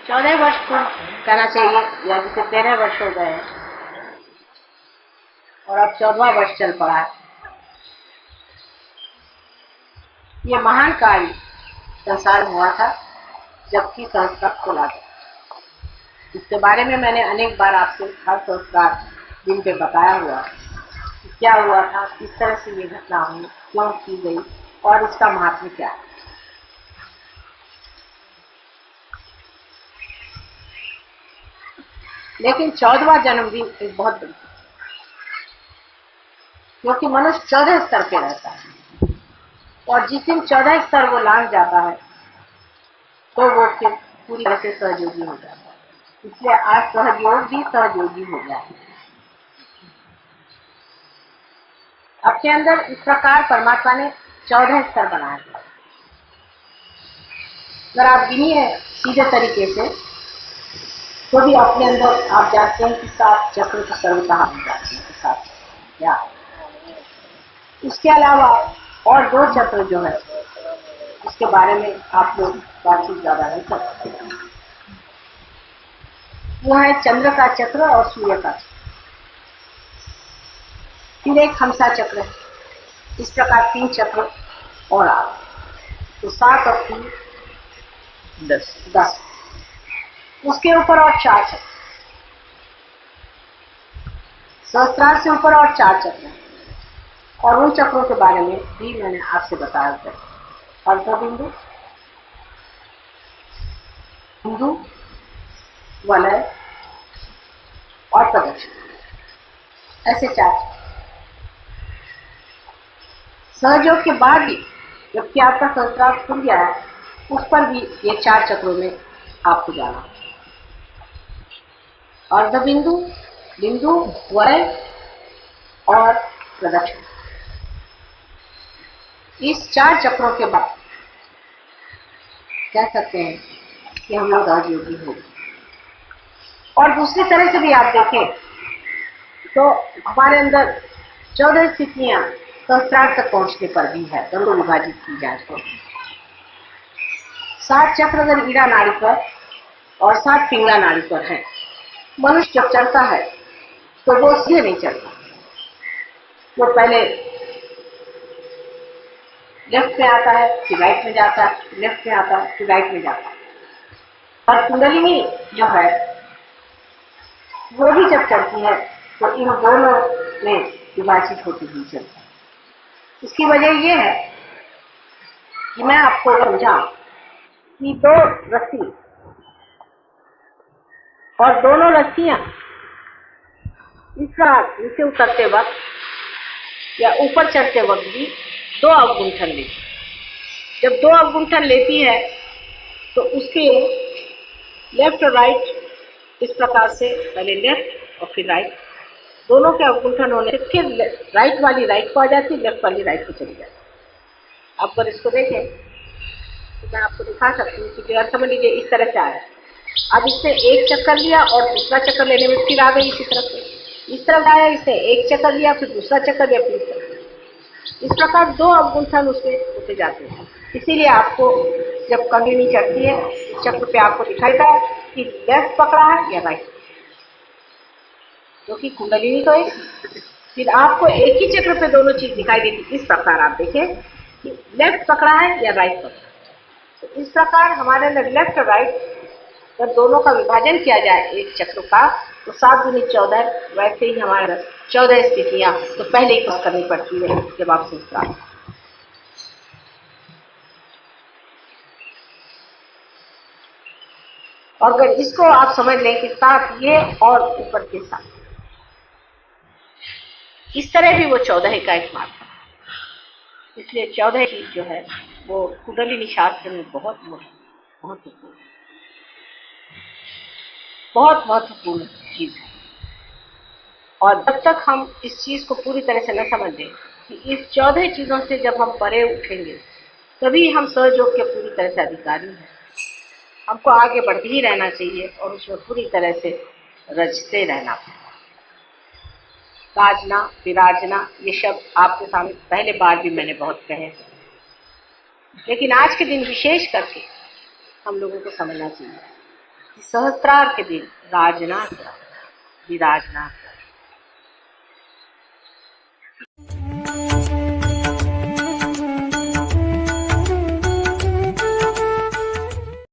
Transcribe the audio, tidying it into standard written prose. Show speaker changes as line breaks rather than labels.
14 वर्ष पूर्ण कहना चाहिए, या जिसे 13 वर्ष हो गए और अब 14वां वर्ष चल पड़ा है। ये महान कार्य संसार में हुआ था जबकि संस्कार खोला था। इसके बारे में मैंने अनेक बार आपसे हर संस्कार दिन पे बताया हुआ कि क्या हुआ था, किस तरह से ये घटना हुई, क्यों की गई और इसका महत्व क्या है। लेकिन 14वां जन्मदिन एक बहुत बड़ी, क्योंकि मनुष्य 14 स्तर पे रहता है और जिस दिन 14 स्तर वो लांघ जाता है तो वो फिर पूरी तरह से सहयोगी हो जाता है। इसलिए आज सहयोग भी सहयोगी हो गया है। अपने अंदर इस प्रकार परमात्मा ने 14 स्तर बनाए हैं। अगर आप गिनिए सीधे तरीके से तो भी अपने अंदर आप जानते हैं कि 7 चक्र का सर्व कहा जाते हैं। 7 या इसके अलावा और 2 चक्र जो है उसके बारे में आप लोग बातचीत ज्यादा नहीं कर सकते। वो है चंद्र का चक्र और सूर्य का चक्र। फिर एक हंसा चक्र है। इस प्रकार 3 चक्र और आ तो 7 और 3 10। उसके ऊपर और 4 चक्र, सहस्त्रार से ऊपर और 4 चक्र और उन चक्रों के बारे में भी मैंने आपसे बताया था। अर्धबिंदु, बिंदु, वलय और प्रदक्षिण, ऐसे 4 सहयोग के बाद भी जबकि आपका सहस्त्रार खुल गया है उस पर भी ये 4 चक्रों में आपको जाना। अर्धबिंदु, बिंदु, वलय और प्रदक्षिण, इस 4 चक्रों के बाद कह सकते हैं कि हम लोग राजयोगी हो। और दूसरी तरह से भी आप देखें तो हमारे अंदर 14 स्थितियां सहस्त्रार तक पहुंचने पर भी है। दोनों विभाजित की जाए तो 7 चक्र अगर ईड़ा नाड़ी पर और 7 पिंगला नाड़ी पर है। मनुष्य जब चलता है तो वो सीधे नहीं चलता, वो पहले लेफ्ट में आता है फिर राइट में जाता है, लेफ्ट में आता है फिर राइट में जाता है। और कुंडलिनी जो है वो भी जब चलती है तो इन दोनों में विभाजित होती हुई चलती है। इसकी वजह ये है कि मैं आपको समझाऊं कि 2 रस्सी और दोनों रस्सियां इसका नीचे उतरते वक्त या ऊपर चढ़ते वक्त भी 2 अवगुंठन लेती। जब 2 अवगुंठन लेती है तो उसके लेफ्ट और राइट इस प्रकार से पहले लेफ्ट और फिर राइट, दोनों के अवगुंठन होने से फिर राइट वाली राइट को आ जाती, लेफ्ट वाली राइट को चली जाती। आप अगर इसको देखें तो मैं आपको दिखा सकती हूँ कि समझ लीजिए इस तरह से आया। अब इसने एक चक्कर लिया और दूसरा चक्कर लेने में फिर आ गई इसी तरफ से, इस तरफ आया, इसने एक चक्कर लिया फिर दूसरा चक्कर लिया फिर इस तरफ। इस प्रकार 2 अवगुंठन उसमें होते जाते हैं। इसीलिए आपको जब कंगिनी चढ़ती है इस चक्र पे आपको दिखाई देता है कि लेफ्ट पकड़ा है या राइट, क्योंकि कुंडलिनी तो एक, फिर आपको एक ही चक्र पे दोनों चीज दिखाई देती। इस प्रकार आप देखें कि लेफ्ट पकड़ा है या राइट पकड़ा है। तो इस प्रकार हमारे अंदर लेफ्ट और राइट जब दोनों का विभाजन किया जाए एक चक्र का तो 7 दूनी 14, वैसे ही हमारे 14 स्थितियां तो पहले ही पास करनी पड़ती है जब आप सोचता है। और अगर इसको आप समझ लें कि 7 ये और ऊपर के 7, इस तरह भी वो 14 का एक मार्ग है। इसलिए 14 चीज जो है वो कुंडलिनी शास्त्र में बहुत महत्वपूर्ण चीज है। और जब तक हम इस चीज को पूरी तरह से न समझ लें कि इस 14 चीजों से जब हम परे उठेंगे तभी हम सहयोग के पूरी तरह से अधिकारी हैं। हमको आगे बढ़ते ही रहना चाहिए और उसमें पूरी तरह से रचते रहना। साजना, विराजना, ये शब्द आपके सामने पहले बार भी मैंने बहुत कहे हैं, लेकिन आज के दिन विशेष करके हम लोगों को समझना चाहिए सहस्त्रार के दिन राजनाथ विराजनाथ